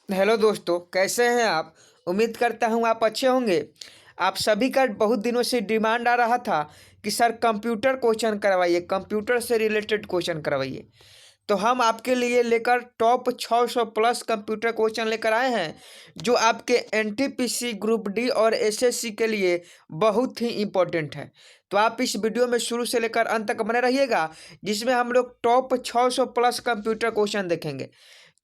Hello दोस्तों, कैसे हैं आप। उम्मीद करता हूं आप अच्छे होंगे। आप सभी का बहुत दिनों से डिमांड आ रहा था कि सर कंप्यूटर क्वेश्चन करवाइए, कंप्यूटर से रिलेटेड क्वेश्चन करवाइए। तो हम आपके लिए लेकर टॉप 600 प्लस कंप्यूटर क्वेश्चन लेकर आए हैं, जो आपके एनटीपीसी ग्रुप डी और एसएससी के लिए बहुत ही इम्पोर्टेंट है। तो आप इस वीडियो में शुरू से लेकर अंत तक बने रहिएगा, जिसमें हम लोग टॉप 600 प्लस कंप्यूटर क्वेश्चन देखेंगे।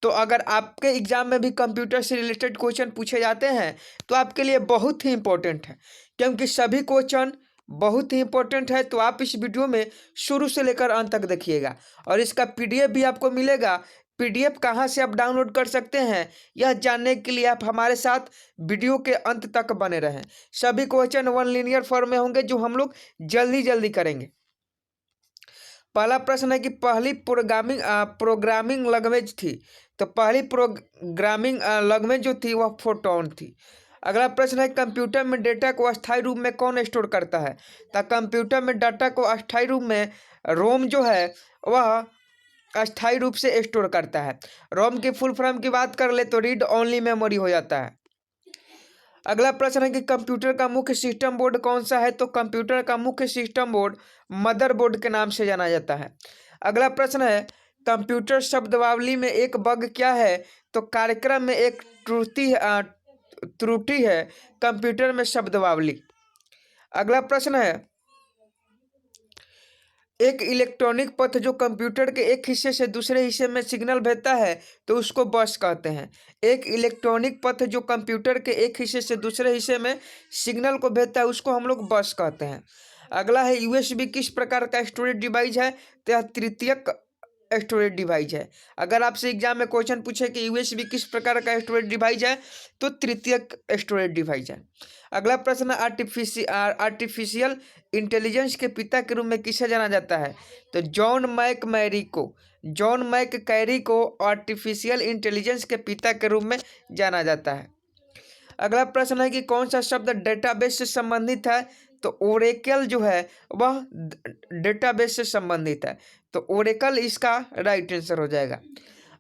तो अगर आपके एग्जाम में भी कंप्यूटर से रिलेटेड क्वेश्चन पूछे जाते हैं तो आपके लिए बहुत ही इंपॉर्टेंट है, क्योंकि सभी क्वेश्चन बहुत ही इंपॉर्टेंट है। तो आप इस वीडियो में शुरू से लेकर अंत तक देखिएगा, और इसका पीडीएफ भी आपको मिलेगा। पीडीएफ कहाँ से आप डाउनलोड कर सकते हैं, यह जानने के लिए आप हमारे साथ वीडियो के अंत तक बने रहें। सभी क्वेश्चन वन लीनियर फॉर्म में होंगे, जो हम लोग जल्दी जल्दी करेंगे। पहला प्रश्न है कि पहली प्रोग्रामिंग लैंग्वेज थी। तो पहली प्रोग्रामिंग लैंग्वेज जो थी वह फोर्ट्रान थी। अगला प्रश्न है कंप्यूटर में डेटा को अस्थायी रूप में कौन स्टोर करता है। तो कंप्यूटर में डाटा को अस्थायी रूप में रोम जो है वह अस्थायी रूप से स्टोर करता है। रोम की फुल फॉर्म की बात कर ले तो रीड ओनली मेमोरी हो जाता है। अगला प्रश्न है कि कंप्यूटर का मुख्य सिस्टम बोर्ड कौन सा है। तो कंप्यूटर का मुख्य सिस्टम बोर्ड मदरबोर्ड के नाम से जाना जाता है। अगला प्रश्न है कंप्यूटर शब्दावली में एक बग क्या है। तो कार्यक्रम में एक त्रुटि है कंप्यूटर में शब्दावली। अगला प्रश्न है एक इलेक्ट्रॉनिक पथ जो कंप्यूटर के एक हिस्से से दूसरे हिस्से में सिग्नल भेजता है तो उसको बस कहते हैं। एक इलेक्ट्रॉनिक पथ जो कंप्यूटर के एक हिस्से से दूसरे हिस्से में सिग्नल को भेजता है उसको हम लोग बस कहते हैं। अगला है यूएसबी किस प्रकार का स्टोरेज डिवाइस है। तो यह तृतीयक स्टोरेज डिवाइस है। अगर आपसे एग्जाम में क्वेश्चन पूछे कि यूएसबी किस प्रकार का स्टोरेज डिवाइस है तो तृतीयक स्टोरेज डिवाइस है। अगला प्रश्न आर्टिफिशियल इंटेलिजेंस के पिता के रूप में किसे जाना जाता है। तो जॉन मैक कैरी को आर्टिफिशियल इंटेलिजेंस के पिता के रूप में जाना जाता है। अगला प्रश्न है कि कौन सा शब्द डेटाबेस से संबंधित है। तो ओरेकल जो है वह डेटाबेस से संबंधित है। तो ओरेकल इसका राइट आंसर हो जाएगा।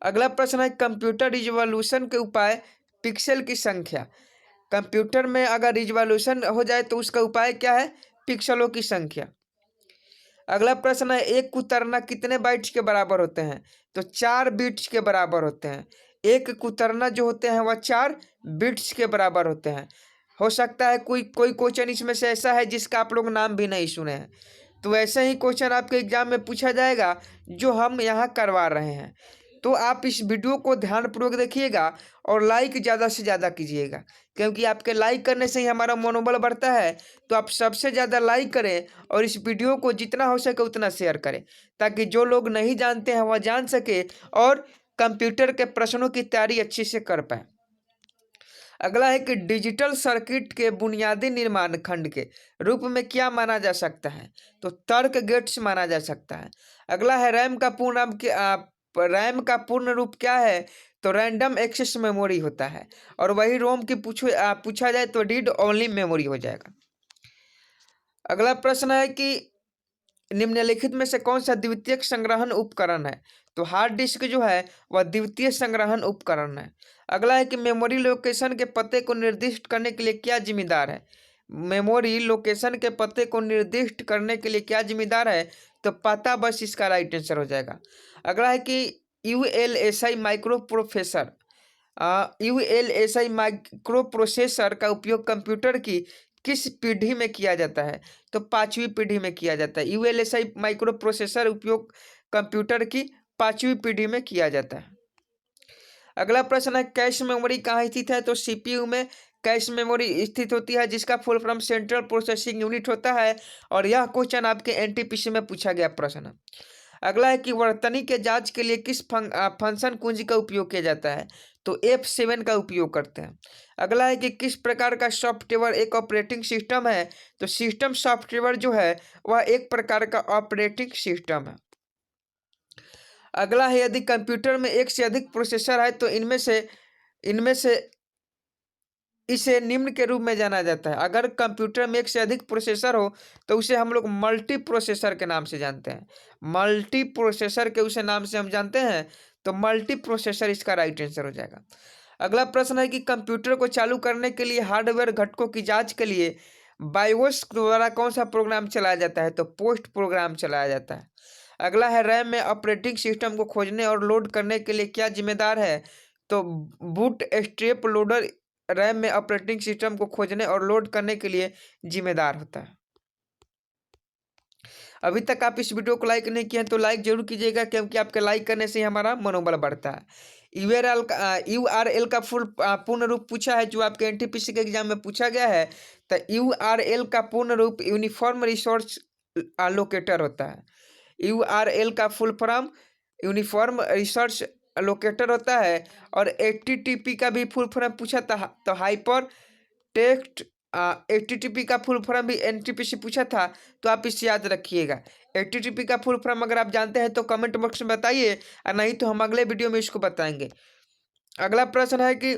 अगला प्रश्न है कंप्यूटर रिजोल्यूशन के उपाय पिक्सल की संख्या। कंप्यूटर में अगर रिजोल्यूशन हो जाए तो उसका उपाय क्या है, पिक्सलों की संख्या। अगला प्रश्न है एक कुतरना कितने बाइट्स के बराबर होते हैं। तो 4 बिट्स के बराबर होते हैं। एक कुतरना जो होते हैं वह 4 बिट्स के बराबर होते हैं। हो सकता है कोई कोई क्वेश्चन इसमें से ऐसा है जिसका आप लोग नाम भी नहीं सुने हैं। तो ऐसे ही क्वेश्चन आपके एग्जाम में पूछा जाएगा जो हम यहाँ करवा रहे हैं। तो आप इस वीडियो को ध्यानपूर्वक देखिएगा और लाइक ज़्यादा से ज़्यादा कीजिएगा, क्योंकि आपके लाइक करने से ही हमारा मनोबल बढ़ता है। तो आप सबसे ज़्यादा लाइक करें और इस वीडियो को जितना हो सके उतना शेयर करें, ताकि जो लोग नहीं जानते हैं वह जान सके और कंप्यूटर के प्रश्नों की तैयारी अच्छे से कर पाए। अगला है कि डिजिटल सर्किट के बुनियादी निर्माण खंड के रूप में क्या माना जा सकता है। तो तर्क गेट्स माना जा सकता है। अगला है रैम का पूर्ण रूप क्या है। तो रैंडम एक्सेस मेमोरी होता है, और वही रोम की पूछा जाए तो रीड ओनली मेमोरी हो जाएगा। अगला प्रश्न है कि निम्नलिखित में से कौन सा द्वितीयक संग्रहण उपकरण है। तो हार्ड डिस्क जो है वह द्वितीय संग्रहण उपकरण है। अगला है कि मेमोरी लोकेशन के पते को निर्दिष्ट करने के लिए क्या जिम्मेदार है। मेमोरी लोकेशन के पते को निर्दिष्ट करने के लिए क्या जिम्मेदार है। तो पता बस इसका राइट आंसर हो जाएगा। अगला है कि ULSI micro processor ULSI micro processor का उपयोग कंप्यूटर की किस पीढ़ी में किया जाता है। तो 5वीं पीढ़ी में किया जाता है। यूएलएसआई माइक्रो प्रोसेसर उपयोग कंप्यूटर की 5वीं पीढ़ी में किया जाता है। अगला प्रश्न है कैश मेमोरी कहाँ स्थित है। तो सीपीयू में कैश मेमोरी स्थित होती है, जिसका full form central processing unit होता है। और यह क्वेश्चन आपके एनटीपीसी में पूछा गया प्रश्न है। अगला है कि वर्तनी के जांच के लिए किस फंक्शन कुंजी का उपयोग किया जाता है। तो F7 का उपयोग करते हैं। अगला है कि किस प्रकार का सॉफ्टवेयर एक ऑपरेटिंग सिस्टम है। तो सिस्टम सॉफ्टवेयर जो है वह एक प्रकार का ऑपरेटिंग सिस्टम है। अगला है यदि कंप्यूटर में एक से अधिक प्रोसेसर है तो इनमें से इसे निम्न के रूप में जाना जाता है। अगर कंप्यूटर में एक से अधिक प्रोसेसर हो तो उसे हम लोग मल्टी प्रोसेसर के नाम से जानते हैं। मल्टी प्रोसेसर के उसे नाम से हम जानते हैं, तो मल्टी प्रोसेसर इसका राइट आंसर हो जाएगा। अगला प्रश्न है कि कंप्यूटर को चालू करने के लिए हार्डवेयर घटकों की जांच के लिए बायोस द्वारा कौन सा प्रोग्राम चलाया जाता है? तो पोस्ट प्रोग्राम चलाया जाता है। अगला है रैम में ऑपरेटिंग सिस्टम को खोजने और लोड करने के लिए क्या जिम्मेदार है? तो बूट स्ट्रैप लोडर रैम में ऑपरेटिंग सिस्टम को खोजने और लोड करने के लिए जिम्मेदार होता है। अभी तक आप इस वीडियो को लाइक नहीं किए हैं तो लाइक जरूर कीजिएगा, क्योंकि आपके लाइक करने से ही हमारा मनोबल बढ़ता है। यूआरएल का पूर्ण रूप पूछा है, जो आपके एनटीपीसी के एग्जाम में पूछा गया है। तो यूआरएल का पूर्ण रूप यूनिफॉर्म रिसोर्स लोकेटर होता है। यूआरएल का full form uniform resource locator होता है। और एचटीटीपी का भी फुल फॉर्म पूछा था, तो हाइपर टेक्स्ट एचटीटीपी का फुल फॉर्म भी एनटीपीसी पूछा था, तो आप इसे याद रखिएगा। एचटीटीपी का फुल फॉर्म अगर आप जानते हैं तो कमेंट बॉक्स में बताइए, और नहीं तो हम अगले वीडियो में इसको बताएंगे। अगला प्रश्न है कि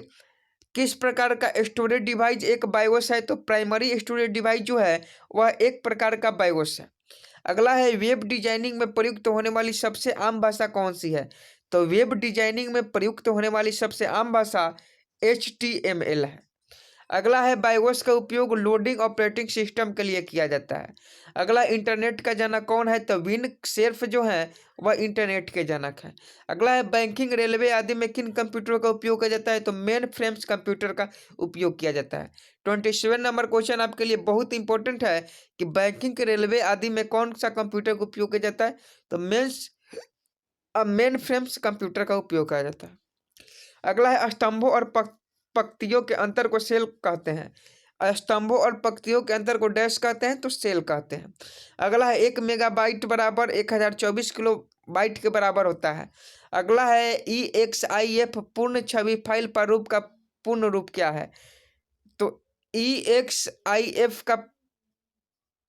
किस प्रकार का स्टोरेज डिवाइस एक बायोस है? तो प्राइमरी स्टोरेज डिवाइस जो है वह एक प्रकार का बायोस है। अगला है वेब डिजाइनिंग में प्रयुक्त होने वाली सबसे आम भाषा कौन सी है? तो वेब डिजाइनिंग में प्रयुक्त होने वाली सबसे आम भाषा HTML है। अगला है बायोस का उपयोग लोडिंग ऑपरेटिंग सिस्टम के लिए किया जाता है। अगला इंटरनेट का जनक कौन है? तो विन सेर्फ जो है वह इंटरनेट के जनक है। अगला है बैंकिंग रेलवे आदि में किन कंप्यूटरों का उपयोग किया जाता है? तो मेन फ्रेम्स कंप्यूटर का उपयोग किया जाता है। 27 नंबर क्वेश्चन आपके लिए बहुत इंपॉर्टेंट है कि बैंकिंग रेलवे आदि में कौन सा कंप्यूटर का उपयोग किया जाता है? तो मेन फ्रेम्स कंप्यूटर का उपयोग किया जाता है। अगला है स्तंभों और पंक्तियों के अंतर को सेल कहते हैं। स्तंभों और पंक्तियों के अंतर को डैश कहते हैं, तो सेल कहते हैं। अगला है 1 मेगाबाइट बराबर 1024 किलो बाइट के बराबर होता है। अगला है EXIF पूर्ण छवि फाइल प्रारूप का पूर्ण रूप क्या है? तो EXIF का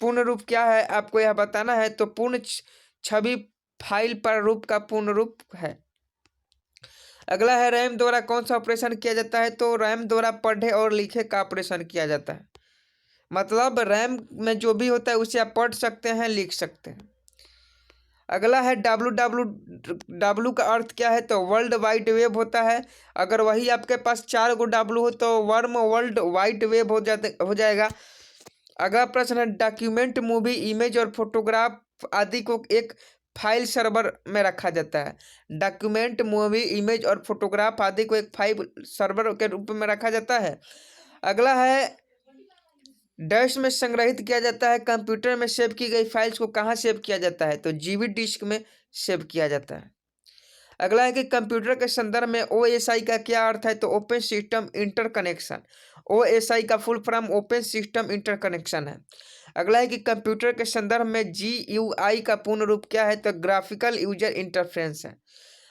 पूर्ण रूप क्या है आपको यह बताना है। तो पूर्ण छवि फाइल प्रारूप का पूर्ण रूप है। अगला है रैम द्वारा कौन सा ऑपरेशन किया जाता है? तो रैम द्वारा पढ़े और लिखे का ऑपरेशन किया जाता है। मतलब रैम में जो भी होता है उसे आप पढ़ सकते हैं, लिख सकते हैं। अगला है डब्लू का अर्थ क्या है? तो वर्ल्ड वाइड वेब होता है। अगर वही आपके पास 4 गो डब्लू हो तो वर्म वर्ल्ड वाइड वेब हो जाएगा। अगला प्रश्न है डॉक्यूमेंट मूवी इमेज और फोटोग्राफ आदि को एक फाइल सर्वर में रखा जाता है। डॉक्यूमेंट मूवी इमेज और फोटोग्राफ आदि को एक फाइल सर्वर के रूप में रखा जाता है। अगला है डैश में संग्रहित किया जाता है। कंप्यूटर में सेव की गई फाइल्स को कहाँ सेव किया जाता है? तो जीबी डिस्क में सेव किया जाता है। अगला है कि कंप्यूटर के संदर्भ में OSI का क्या अर्थ है? तो ओपन सिस्टम इंटरकनेक्शन। OSI का full form open system interconnection है। अगला है कि कंप्यूटर के संदर्भ में GUI का पूर्ण रूप क्या है? तो ग्राफिकल यूजर इंटरफेरेंस है।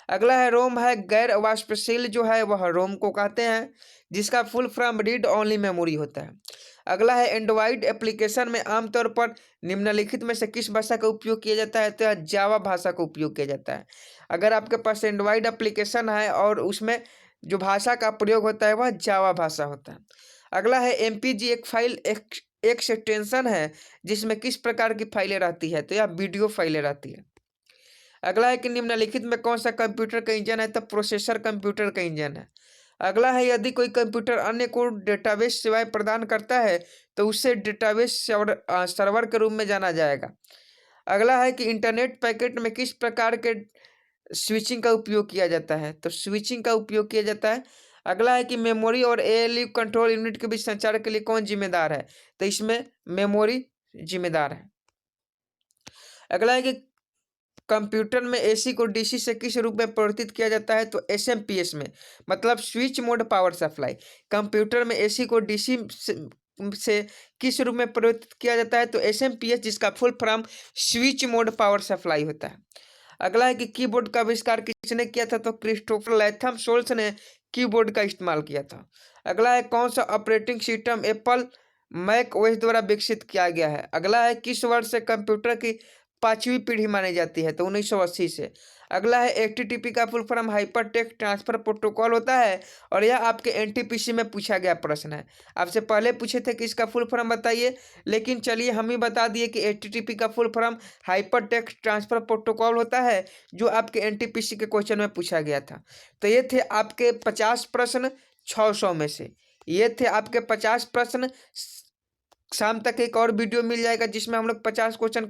अगला है रोम है गैर वाष्पशील जो है वह रोम को कहते हैं, जिसका full form read only memory होता है। अगला है एंड्रॉइड एप्लीकेशन में आमतौर पर निम्नलिखित में से किस भाषा का उपयोग किया जाता है? तो जावा भाषा का उपयोग किया जाता है। अगर आपके पास एंड्रॉइड एप्लीकेशन है और उसमें जो भाषा का प्रयोग होता है वह जावा भाषा होता है। अगला है MPG एक फाइल एक्सटेंशन है जिसमें किस प्रकार की फाइलें रहती है? तो यह वीडियो फाइलें रहती है। अगला है कि निम्नलिखित में कौन सा कंप्यूटर का इंजन है? तो प्रोसेसर कंप्यूटर का इंजन है। अगला है यदि कोई कंप्यूटर अन्य को डेटाबेस सेवाएं प्रदान करता है तो उसे डेटाबेस सर्वर के रूप में जाना जाएगा। अगला है कि इंटरनेट पैकेट में किस प्रकार के स्विचिंग का उपयोग किया जाता है? तो स्विचिंग का उपयोग किया जाता है। अगला है कि मेमोरी और ALU कंट्रोल यूनिट के बीच संचार के लिए कौन जिम्मेदार है? तो इसमें मेमोरी जिम्मेदार है। अगला है कि कंप्यूटर में AC को DC से किस रूप में परिवर्तित किया जाता है? तो SMPS में, मतलब switch mode power supply. Computer में AC को DC से किस रूप में परिवर्तित किया जाता है? तो SMPS, जिसका full form switch mode power supply होता है। अगला है कि कीबोर्ड का आविष्कार किसने किया था? तो क्रिस्टोफर लैथम सोल्स ने कीबोर्ड का इस्तेमाल किया था। अगला है कौन सा operating system Apple Mac OS द्वारा विकसित किया गया है? अगला है किस वर्ष से कंप्यूटर की 5वीं पीढ़ी मानी जाती है? तो 1980 से। अगला है एचटीटीपी का full form hyper text transfer protocol होता है और यह आपके एनटीपीसी में पूछा गया प्रश्न है। आपसे पहले पूछे थे कि इसका फुल फॉर्म बताइए, लेकिन चलिए हम ही बता दिए कि एचटीटीपी का full form hyper text transfer protocol होता है, जो आपके एनटीपीसी के क्वेश्चन में पूछा गया था। तो ये थे आपके 50 प्रश्न 600 में से। ये थे आपके 50 प्रश्न। शाम तक एक और वीडियो मिल जाएगा जिसमें हम लोग 50 क्वेश्चन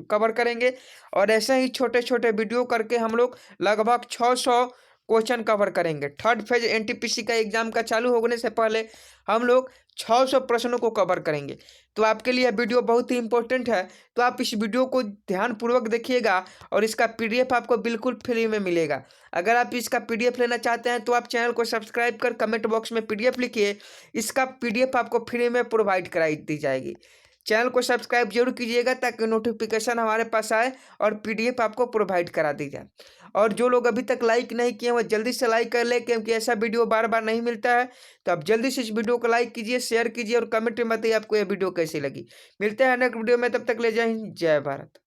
कवर करेंगे और ऐसे ही छोटे छोटे वीडियो करके हम लोग लगभग 600 क्वेश्चन कवर करेंगे। थर्ड फेज एनटीपीसी का एग्जाम का चालू होने से पहले हम लोग 600 प्रश्नों को कवर करेंगे। तो आपके लिए वीडियो बहुत ही इंपॉर्टेंट है, तो आप इस वीडियो को ध्यानपूर्वक देखिएगा और इसका पीडीएफ आपको बिल्कुल फ्री में मिलेगा। अगर आप इसका पीडीएफ लेना चाहते हैं तो आप चैनल को सब्सक्राइब कर कमेंट बॉक्स में पीडीएफ लिखिए, इसका पीडीएफ आपको फ्री में प्रोवाइड कराई दी जाएगी। चैनल को सब्सक्राइब जरूर कीजिएगा ताकि नोटिफिकेशन हमारे पास आए और पीडीएफ आपको प्रोवाइड करा दी जाए। और जो लोग अभी तक लाइक नहीं किए वो जल्दी से लाइक कर ले, क्योंकि ऐसा वीडियो बार बार नहीं मिलता है। तो आप जल्दी से इस वीडियो को लाइक कीजिए, शेयर कीजिए और कमेंट में बताइए आपको यह वीडियो कैसी लगी। मिलते हैं नेक्स्ट वीडियो में, तब तक ले जय हिंद जय भारत।